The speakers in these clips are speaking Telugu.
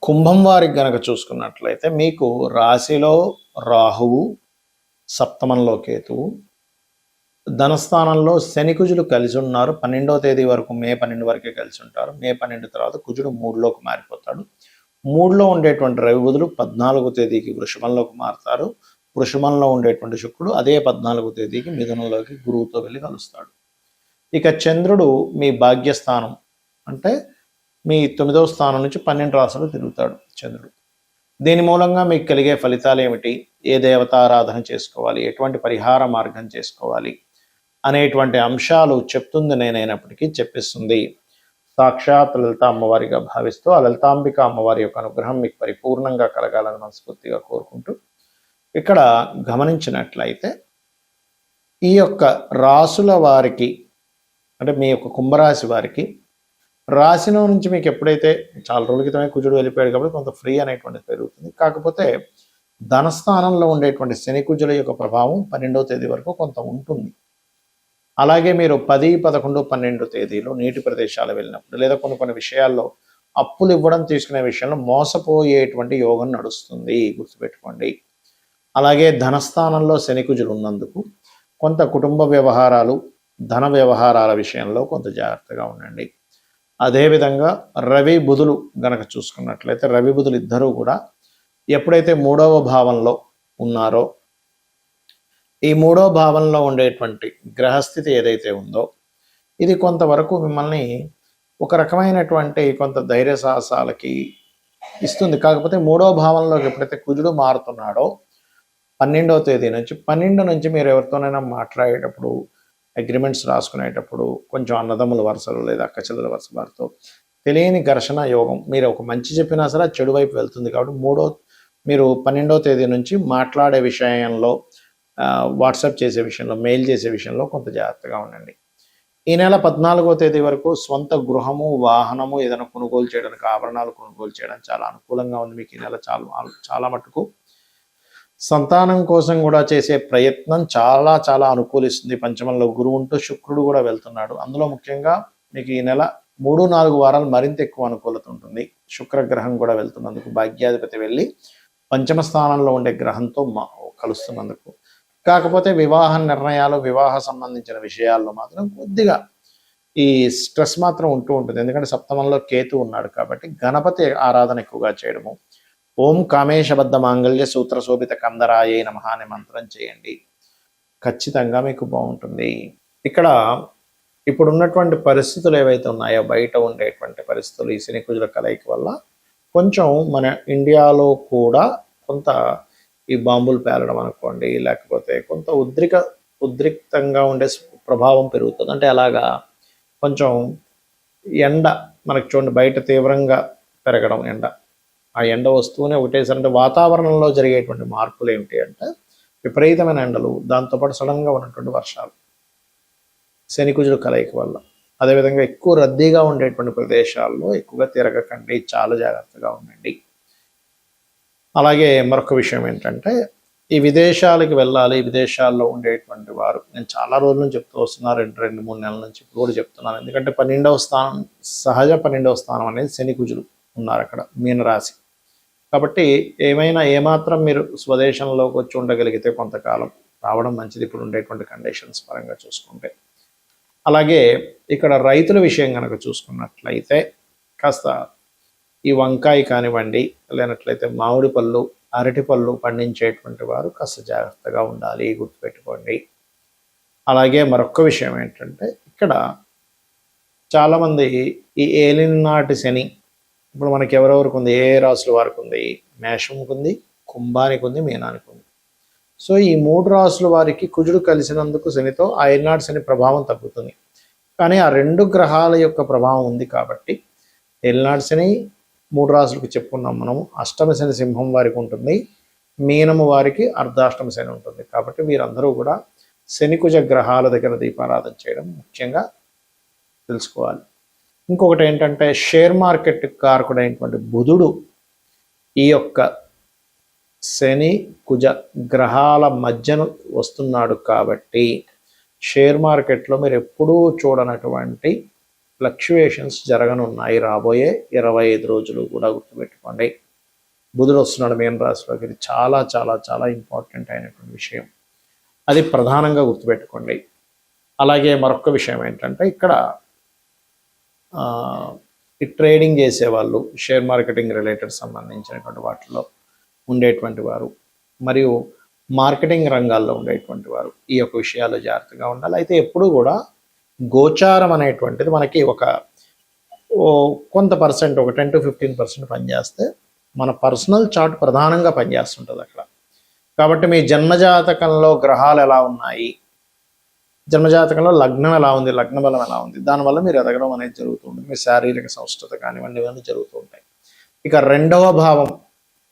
కుంభం వారికి గనక చూసుకున్నట్లయితే మీకు రాశిలో రాహువు, సప్తమంలో కేతువు, ధనస్థానంలో శని కుజులు కలిసి ఉన్నారు. 12వ తేదీ వరకు, మే 12 వరకే కలిసి ఉంటారు. మే 12 తర్వాత కుజుడు 3లోకి మారిపోతాడు. 3లో ఉండేటువంటి రవి బుధులు 14వ తేదీకి వృషభంలోకి మారుతారు. వృషభంలో ఉండేటువంటి శుక్రుడు అదే 14వ తేదీకి మిథునంలోకి గురువుతో వెళ్ళి కలుస్తాడు. ఇక చంద్రుడు మీ భాగ్యస్థానం అంటే మీ 9వ స్థానం నుంచి 12 రాశులు తిరుగుతాడు చంద్రుడు. దీని మూలంగా మీకు కలిగే ఫలితాలు ఏమిటి, ఏ దేవతారాధన చేసుకోవాలి, ఎటువంటి పరిహార మార్గం చేసుకోవాలి అనేటువంటి అంశాలు చెప్తుంది నేనైనప్పటికీ చెప్పిస్తుంది సాక్షాత్ లలిత అమ్మవారిగా భావిస్తూ ఆ లలితాంబిక అమ్మవారి యొక్క అనుగ్రహం మీకు పరిపూర్ణంగా కలగాలని మనస్ఫూర్తిగా కోరుకుంటూ, ఇక్కడ గమనించినట్లయితే ఈ యొక్క రాసుల వారికి అంటే మీ యొక్క కుంభరాశి వారికి రాశిలో నుంచి మీకు ఎప్పుడైతే చాలా రోజుల క్రితమే కుజుడు వెళ్ళిపోయాడు కాబట్టి కొంత ఫ్రీ అనేటువంటిది పెరుగుతుంది. కాకపోతే ధనస్థానంలో ఉండేటువంటి శని కుజుల యొక్క ప్రభావం 12వ తేదీ వరకు కొంత ఉంటుంది. అలాగే మీరు 10, 11, 12 తేదీలో నీటి ప్రదేశాలు వెళ్ళినప్పుడు లేదా కొన్ని విషయాల్లో అప్పులు ఇవ్వడం తీసుకునే విషయంలో మోసపోయేటువంటి యోగం నడుస్తుంది, గుర్తుపెట్టుకోండి. అలాగే ధనస్థానంలో శని కుజులు ఉన్నందుకు కొంత కుటుంబ వ్యవహారాలు, ధన వ్యవహారాల విషయంలో కొంత జాగ్రత్తగా ఉండండి. అదేవిధంగా రవి బుధులు గనక చూసుకున్నట్లయితే రవి బుధులు ఇద్దరూ కూడా ఎప్పుడైతే 3వ భావంలో ఉన్నారో ఈ 3వ భావంలో ఉండేటువంటి గ్రహస్థితి ఏదైతే ఉందో ఇది కొంతవరకు మిమ్మల్ని ఒక రకమైనటువంటి కొంత ధైర్య సాహసాలకి ఇస్తుంది. కాకపోతే 3వ భావంలోకి ఎప్పుడైతే కుజుడు మారుతున్నాడో 12వ తేదీ నుంచి 12 నుంచి మీరు ఎవరితోనైనా మాట్లాడేటప్పుడు, అగ్రిమెంట్స్ రాసుకునేటప్పుడు కొంచెం అన్నదమ్ముల వరుసలు లేదా అక్కచెల్లెల వరుస వారితో తెలియని ఘర్షణ యోగం, మీరు ఒక మంచి చెప్పినా సరే చెడు వైపు వెళ్తుంది. కాబట్టి మీరు 12వ తేదీ నుంచి మాట్లాడే విషయంలో, వాట్సాప్ చేసే విషయంలో, మెయిల్ చేసే విషయంలో కొంత జాగ్రత్తగా ఉండండి. ఈ నెల 14వ తేదీ వరకు స్వంత గృహము, వాహనము ఏదైనా కొనుగోలు చేయడానికి, ఆభరణాలు కొనుగోలు చేయడానికి చాలా అనుకూలంగా ఉంది మీకు. ఈ నెల చాలా మటుకు సంతానం కోసం కూడా చేసే ప్రయత్నం చాలా చాలా అనుకూలిస్తుంది. పంచమంలో గురువు ఉంటూ శుక్రుడు కూడా వెళ్తున్నాడు. అందులో ముఖ్యంగా మీకు ఈ నెల 3-4 వారాలు మరింత ఎక్కువ అనుకూలత ఉంటుంది. శుక్రగ్రహం కూడా వెళ్తున్నందుకు, భాగ్యాధిపతి వెళ్ళి పంచమ స్థానంలో ఉండే గ్రహంతో కలుస్తున్నందుకు. కాకపోతే వివాహ నిర్ణయాలు, వివాహ సంబంధించిన విషయాల్లో మాత్రం కొద్దిగా ఈ స్ట్రెస్ మాత్రం ఉంటూ ఉంటుంది. ఎందుకంటే సప్తమంలో కేతు ఉన్నాడు కాబట్టి గణపతి ఆరాధన ఎక్కువగా చేయడము, ఓం కామేశబద్ధ మాంగళ్య సూత్ర శోభిత కందరాయే నమః అనే మంత్రం చేయండి, ఖచ్చితంగా మీకు బాగుంటుంది. ఇక్కడ ఇప్పుడున్నటువంటి పరిస్థితులు ఏవైతే ఉన్నాయో, బయట ఉండేటువంటి పరిస్థితులు ఈ శని కుజుల కలయిక వల్ల కొంచెం మన ఇండియాలో కూడా కొంత ఈ బాంబులు పేలడం అనుకోండి, లేకపోతే కొంత ఉద్రిక్తంగా ఉండే ప్రభావం పెరుగుతుంది. అంటే అలాగా కొంచెం ఎండ మనకు చూడండి, బయట తీవ్రంగా పెరగడం ఎండ, ఆ ఎండ వస్తూనే ఒకటేసారి అంటే వాతావరణంలో జరిగేటువంటి మార్పులు ఏమిటి అంటే విపరీతమైన ఎండలు, దాంతోపాటు సడన్గా ఉన్నటువంటి వర్షాలు శని కుజుల కలయిక వల్ల. అదేవిధంగా ఎక్కువ రద్దీగా ఉండేటువంటి ప్రదేశాల్లో ఎక్కువగా తిరగకండి, చాలా జాగ్రత్తగా ఉండండి. అలాగే మరొక విషయం ఏంటంటే ఈ విదేశాలకు వెళ్ళాలి, విదేశాల్లో ఉండేటువంటి వారు, నేను చాలా రోజుల నుంచి చెప్తూ వస్తున్నా, 2-3 నెలల నుంచి, ఇప్పుడు కూడా చెప్తున్నాను. ఎందుకంటే 12వ స్థానం, సహజ 12వ స్థానం అనేది శని కుజులు ఉన్నారు అక్కడ, మీనరాశి. కాబట్టి ఏమాత్రం మీరు స్వదేశంలోకి వచ్చి ఉండగలిగితే కొంతకాలం రావడం మంచిది ఇప్పుడు ఉండేటువంటి కండిషన్స్ పరంగా చూసుకుంటే. అలాగే ఇక్కడ రైతుల విషయం కనుక చూసుకున్నట్లయితే కాస్త ఈ వంకాయ కానివ్వండి, లేనట్లయితే మామిడి పళ్ళు, అరటి పళ్ళు పండించేటువంటి వారు కాస్త జాగ్రత్తగా ఉండాలి, గుర్తుపెట్టుకోండి. అలాగే మరొక విషయం ఏంటంటే ఇక్కడ చాలామంది ఈ ఏలినాటి శని ఇప్పుడు మనకి ఎవరెవరికి ఉంది, ఏ రాసుల వారికి ఉంది, మేషంకి ఉంది, కుంభానికి ఉంది, మీనానికి ఉంది. సో ఈ 3 రాసుల వారికి కుజుడు కలిసినందుకు శనితో ఆ ఏలినాటి శని ప్రభావం తగ్గుతుంది. కానీ ఆ 2 గ్రహాల యొక్క ప్రభావం ఉంది కాబట్టి ఏలినాటి శని 3 రాసులకు చెప్పుకున్నాం మనము. అష్టమ శని సింహం వారికి ఉంటుంది, మీనము వారికి అర్ధాష్టమ శని ఉంటుంది. కాబట్టి వీరందరూ కూడా శని కుజ గ్రహాల దగ్గర దీపారాధన చేయడం ముఖ్యంగా తెలుసుకోవాలి. ఇంకొకటి ఏంటంటే షేర్ మార్కెట్ కారకుడైనటువంటి బుధుడు ఈ యొక్క శని కుజ గ్రహాల మధ్యన వస్తున్నాడు కాబట్టి షేర్ మార్కెట్లో మీరు ఎప్పుడూ చూడనటువంటి ఫ్లక్చుయేషన్స్ జరగనున్నాయి రాబోయే 25 రోజులు కూడా గుర్తుపెట్టుకోండి. బుధుడు వస్తున్నాడు మీన రాశిలోకి. ఇది చాలా చాలా చాలా ఇంపార్టెంట్ అయినటువంటి విషయం, అది ప్రధానంగా గుర్తుపెట్టుకోండి. అలాగే మరొక విషయం ఏంటంటే ఇక్కడ ఈ ట్రేడింగ్ చేసేవాళ్ళు, షేర్ మార్కెటింగ్ రిలేటెడ్ సంబంధించినటువంటి వాటిలో ఉండేటువంటి వారు మరియు మార్కెటింగ్ రంగాల్లో ఉండేటువంటి వారు ఈ యొక్క విషయాలు జాగ్రత్తగా ఉండాలి. అయితే ఎప్పుడు కూడా గోచారం అనేటువంటిది మనకి కొంత పర్సెంట్, ఒక 10 to 15% పనిచేస్తే మన పర్సనల్ చార్ట్ ప్రధానంగా పనిచేస్తుంటుంది అక్కడ. కాబట్టి మీ జన్మజాతకంలో గ్రహాలు ఎలా ఉన్నాయి, జన్మజాతకంలో లగ్నం ఎలా ఉంది, లగ్న బలం ఎలా ఉంది, దానివల్ల మీరు ఎదగడం అనేది జరుగుతుంది. మీ శారీరక సంస్థత కానివ్వండి ఇవన్నీ జరుగుతూ ఉంటాయి. ఇక 2వ భావం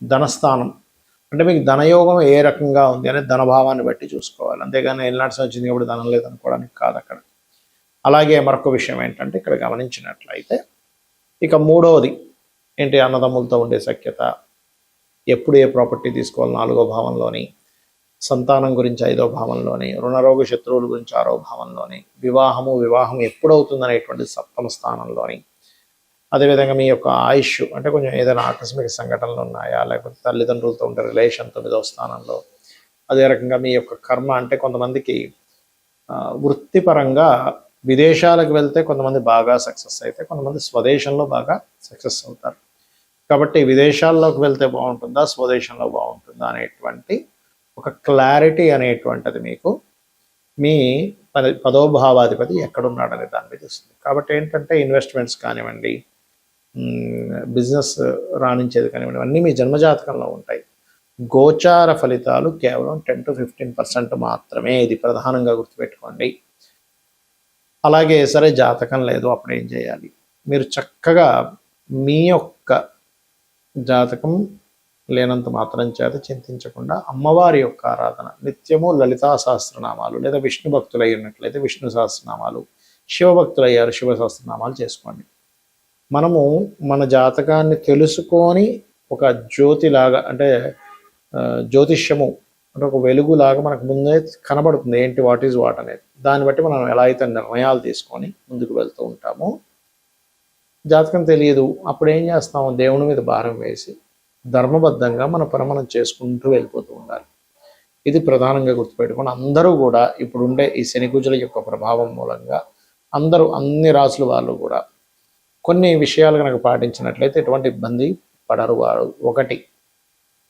ధనస్థానం, అంటే మీకు ధనయోగం ఏ రకంగా ఉంది అనేది ధనభావాన్ని బట్టి చూసుకోవాలి, అంతేగాని ఎల్నాడ్స్ వచ్చింది కాబట్టి ధనం లేదనుకోవడానికి కాదు అక్కడ. అలాగే మరొక విషయం ఏంటంటే ఇక్కడ గమనించినట్లయితే ఇక 3వది ఏంటి, అన్నదమ్ములతో ఉండే సఖ్యత, ఎప్పుడు ఏ ప్రాపర్టీ తీసుకోవాలి 4వ భావంలోని, సంతానం గురించి 5వ భావంలోని, రుణరోగ శత్రువుల గురించి 6వ భావంలోని, వివాహం ఎప్పుడవుతుంది అనేటువంటి 7వ స్థానంలోని, అదేవిధంగా మీ యొక్క ఆయుష్ అంటే కొంచెం ఏదైనా ఆకస్మిక సంఘటనలు ఉన్నాయా, లేకపోతే తల్లిదండ్రులతో ఉండే రిలేషన్ 9వ స్థానంలో, అదే రకంగా మీ యొక్క కర్మ అంటే కొంతమందికి వృత్తిపరంగా విదేశాలకు వెళ్తే కొంతమంది బాగా సక్సెస్ అయితే, కొంతమంది స్వదేశంలో బాగా సక్సెస్ అవుతారు. కాబట్టి విదేశాల్లోకి వెళ్తే బాగుంటుందా, స్వదేశంలో బాగుంటుందా అనేటువంటి ఒక క్లారిటీ అనేటువంటిది మీకు మీ 10వ భావాధిపతి ఎక్కడున్నాడనే దాని మీద వస్తుంది. కాబట్టి ఏంటంటే ఇన్వెస్ట్మెంట్స్ కానివ్వండి, బిజినెస్ రాణించేది కానివ్వండి, అన్నీ మీ జన్మజాతకంలో ఉంటాయి. గోచార ఫలితాలు కేవలం 10 to 15% మాత్రమే, ఇది ప్రధానంగా గుర్తుపెట్టుకోండి. అలాగే సరే జాతకం లేదు, అప్పుడు ఏం చేయాలి? మీరు చక్కగా మీ యొక్క జాతకం లేనంత మాత్రం చేత చింతించకుండా అమ్మవారి యొక్క ఆరాధన నిత్యము, లలితా సహస్రనామాలు లేదా విష్ణు భక్తులు అయినట్లయితే విష్ణు సహస్రనామాలు, శివభక్తులయ్యారు శివ సహస్రనామాలు చేసుకోండి. మనము మన జాతకాన్ని తెలుసుకొని ఒక జ్యోతిలాగా, అంటే జ్యోతిష్యము అంటే ఒక వెలుగులాగా మనకు ముందే కనబడుతుంది ఏంటి, వాట్ ఈజ్ వాట్ అనేది. దాన్ని బట్టి మనం ఎలా అయితే నిర్ణయాలు తీసుకొని ముందుకు వెళ్తూ ఉంటామో, జాతకం తెలియదు అప్పుడు ఏం చేస్తాము, దేవుని మీద భారం వేసి ధర్మబద్ధంగా మన పని మనం చేసుకుంటూ వెళ్ళిపోతూ ఉండాలి. ఇది ప్రధానంగా గుర్తుపెట్టుకొని అందరూ కూడా ఇప్పుడుండే ఈ శని కుజుల యొక్క ప్రభావం మూలంగా అందరూ అన్ని రాసుల వాళ్ళు కూడా కొన్ని విషయాలు కనుక పాటించినట్లయితే ఎటువంటి ఇబ్బంది పడరు వారు. ఒకటి,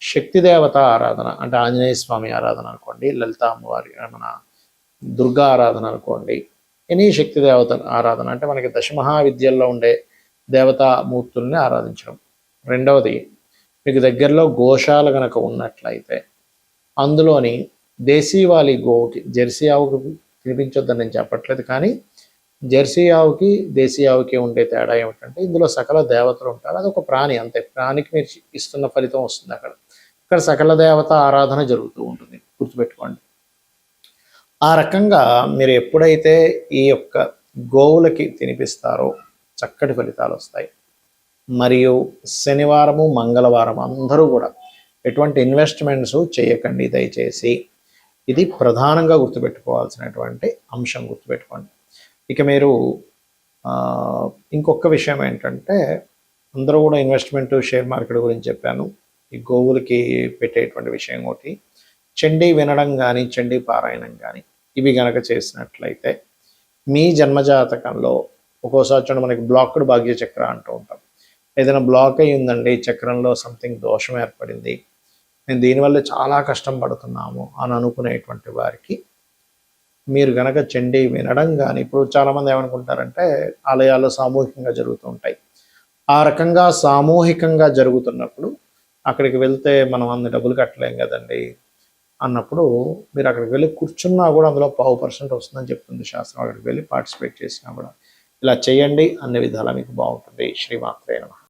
శక్తి దేవత ఆరాధన, అంటే ఆంజనేయ స్వామి ఆరాధన అనుకోండి, లలిత అమ్మవారి మన దుర్గా ఆరాధన అనుకోండి, ఎనీ శక్తి దేవత ఆరాధన అంటే మనకి దశమహావిద్యల్లో ఉండే దేవతామూర్తుల్ని ఆరాధించడం. రెండవది, మీకు దగ్గరలో గోశాల కనుక ఉన్నట్లయితే అందులోని దేశీవాలి గోవుకి, జెర్సీ ఆవుకి తినిపించొద్దని నేను చెప్పట్లేదు, కానీ జెర్సీ ఆవుకి దేశీ ఆవుకి ఉండే తేడా ఏమిటంటే ఇందులో సకల దేవతలు ఉంటారు, అది ఒక ప్రాణి అంతే. ప్రాణికి మీరు ఇస్తున్న ఫలితం వస్తుంది అక్కడ. ఇక్కడ సకల దేవత ఆరాధన జరుగుతూ ఉంటుంది, గుర్తుపెట్టుకోండి. ఆ రకంగా మీరు ఎప్పుడైతే ఈ యొక్క గోవులకి తినిపిస్తారో చక్కటి ఫలితాలు వస్తాయి. మరియు శనివారము, మంగళవారం అందరూ కూడా ఎటువంటి ఇన్వెస్ట్మెంట్స్ చేయకండి దయచేసి. ఇది ప్రధానంగా గుర్తుపెట్టుకోవాల్సినటువంటి అంశం, గుర్తుపెట్టుకోండి. ఇక మీరు ఇంకొక విషయం ఏంటంటే, అందరూ కూడా ఇన్వెస్ట్మెంట్, షేర్ మార్కెట్ గురించి చెప్పాను. ఈ గోవులకి పెట్టేటువంటి విషయం ఒకటి, చండీ వినడం కానీ చండీ పారాయణం కానీ ఇవి గనక చేసినట్లయితే మీ జన్మజాతకంలో ఒక్కోసారి చూడండి మనకి బ్లాక్డ్ భాగ్య చక్ర అంటూ ఉంటాం. ఏదైనా బ్లాక్ అయ్యి ఉందండి చక్రంలో, సంథింగ్ దోషం ఏర్పడింది, నేను దీనివల్ల చాలా కష్టం పడుతున్నాము అని అనుకునేటువంటి వారికి మీరు గనక చండీ వినడం కానీ, ఇప్పుడు చాలామంది ఏమనుకుంటారంటే ఆలయాల్లో సామూహికంగా జరుగుతూ ఉంటాయి. ఆ రకంగా సామూహికంగా జరుగుతున్నప్పుడు అక్కడికి వెళ్తే మనం అన్ని డబ్బులు కట్టలేం కదండి అన్నప్పుడు మీరు అక్కడికి వెళ్ళి కూర్చున్నా కూడా అందులో 0.5% వస్తుందని చెప్తుంది శాస్త్రం. అక్కడికి వెళ్ళి పార్టిసిపేట్ చేసినా కూడా ఇలా చేయండి, అన్ని విధాలా మీకు బాగుంటుంది. శ్రీమాత్రే నమః.